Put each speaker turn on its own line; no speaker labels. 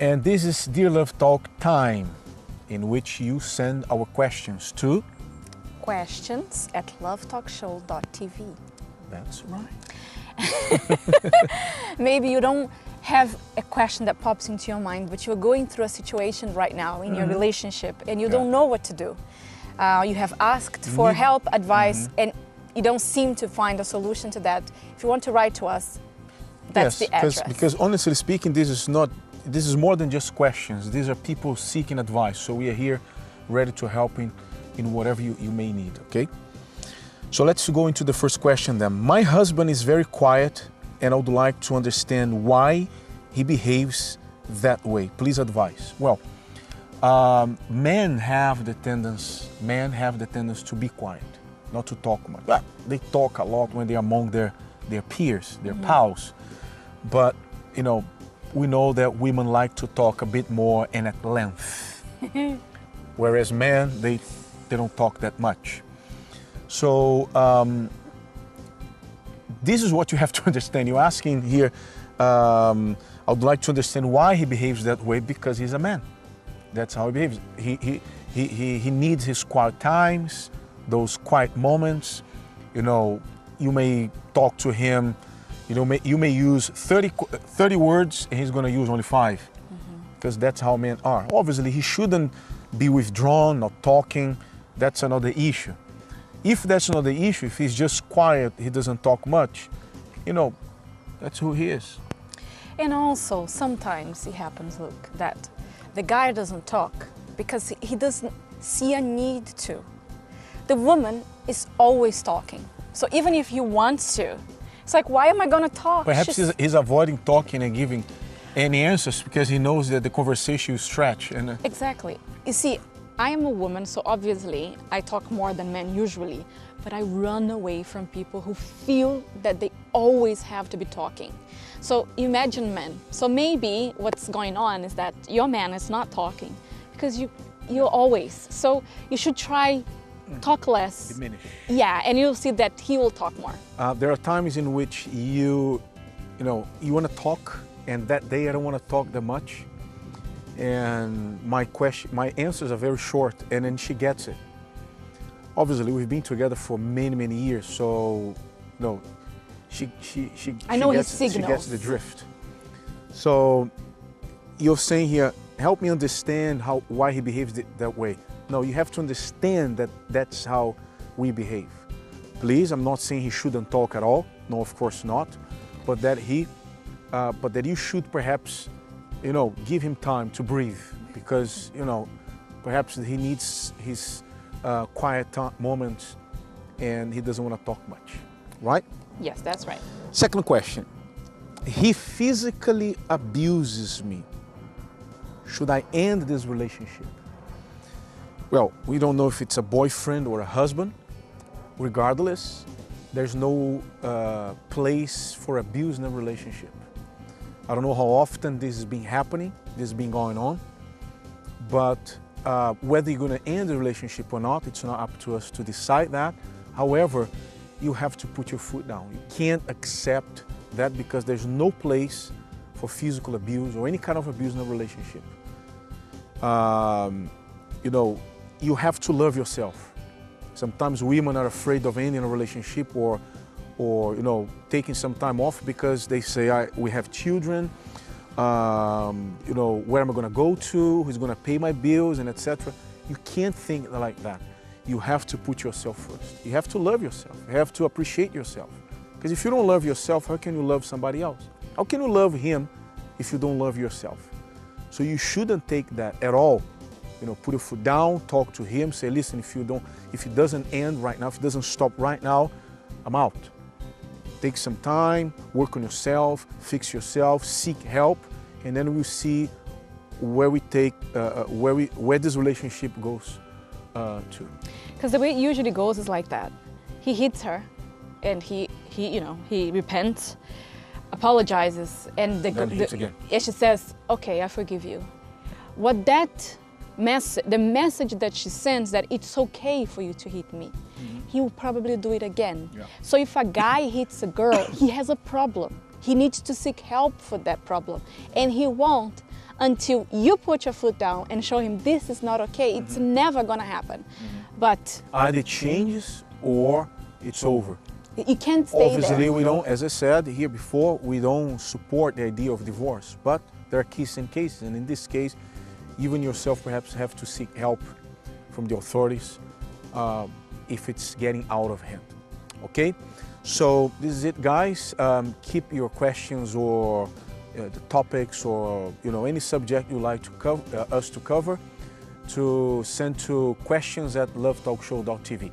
And this is Dear Love Talk time, in which you send our questions to
questions@lovetalkshow.tv.
That's right.
Maybe you don't have a question that pops into your mind, but you're going through a situation right now in your relationship and you don't know what to do. You have asked for help, advice, and you don't seem to find a solution to that. If you want to write to us, that's the address.
Because honestly speaking, this is more than just questions. These are people seeking advice. So we are here ready to help in whatever you may need, okay? So let's go into the first question then. My husband is very quiet and I would like to understand why he behaves that way. Please advise. Well, men have the tendency to be quiet, not to talk much. Well, they talk a lot when they're among their peers, their pals. But, you know, we know that women like to talk a bit more and at length. Whereas men, they don't talk that much. So this is what you have to understand. You're asking here, I would like to understand why he behaves that way, because he's a man. That's how he behaves. He needs his quiet times, those quiet moments. You know, you may talk to him, you may use 30 words and he's going to use only 5, because that's how men are. Obviously, he shouldn't be withdrawn, not talking. That's another issue. If that's not the issue, if he's just quiet, he doesn't talk much, you know, that's who he is.
And also, sometimes it happens, look, that the guy doesn't talk because he doesn't see a need to. The woman is always talking. So even if he wants to, it's like, why am I going to talk?
Perhaps he's avoiding talking and giving any answers because he knows that the conversation will stretch. And
Exactly. You see, I am a woman, so obviously I talk more than men usually, but I run away from people who feel that they always have to be talking. So imagine men. So maybe what's going on is that your man is not talking because you're always. So you should try talk less.
diminish.
Yeah, and you'll see that he will talk more.
There are times in which you want to talk, and that day I don't want to talk that much. And my answers are very short, and then she gets it. Obviously, we've been together for many, many years, so she gets the drift. So you're saying here, help me understand why he behaves that way. No, you have to understand that that's how we behave. Please, I'm not saying he shouldn't talk at all. No, of course not. But that you should perhaps give him time to breathe, because, perhaps he needs his quiet moments and he doesn't want to talk much, right?
Yes, that's right.
Second question. He physically abuses me. Should I end this relationship? Well, we don't know if it's a boyfriend or a husband. Regardless, there's no place for abuse in a relationship. I don't know how often this has been happening, this has been going on, but whether you're going to end the relationship or not, it's not up to us to decide that. However, you have to put your foot down. You can't accept that, because there's no place for physical abuse or any kind of abuse in a relationship. You have to love yourself. Sometimes women are afraid of ending a relationship or taking some time off because they say, we have children, where am I going to go to, who's going to pay my bills, and etc. You can't think like that. You have to put yourself first. You have to love yourself. You have to appreciate yourself. Because if you don't love yourself, how can you love somebody else? How can you love him if you don't love yourself? So you shouldn't take that at all. Put your foot down, talk to him, say, listen, if it doesn't end right now, if it doesn't stop right now, I'm out. Take some time, work on yourself, fix yourself, seek help, and then we'll see where where this relationship goes to.
Because the way it usually goes is like that. He hits her, and he repents, apologizes, and she says, "Okay, I forgive you." What the message that she sends, that it's okay for you to hit me, he will probably do it again.
Yeah.
So if a guy hits a girl, he has a problem. He needs to seek help for that problem, and he won't until you put your foot down and show him this is not okay, it's never gonna happen. But
either changes or it's over.
you can't stay
Obviously,
there.
we don't, as I said here before, we don't support the idea of divorce, but there are cases and cases, and in this case, even yourself perhaps have to seek help from the authorities if it's getting out of hand. Okay, so this is it, guys. Keep your questions or the topics or any subject you like to cover, us to cover, to send to questions@lovetalkshow.tv.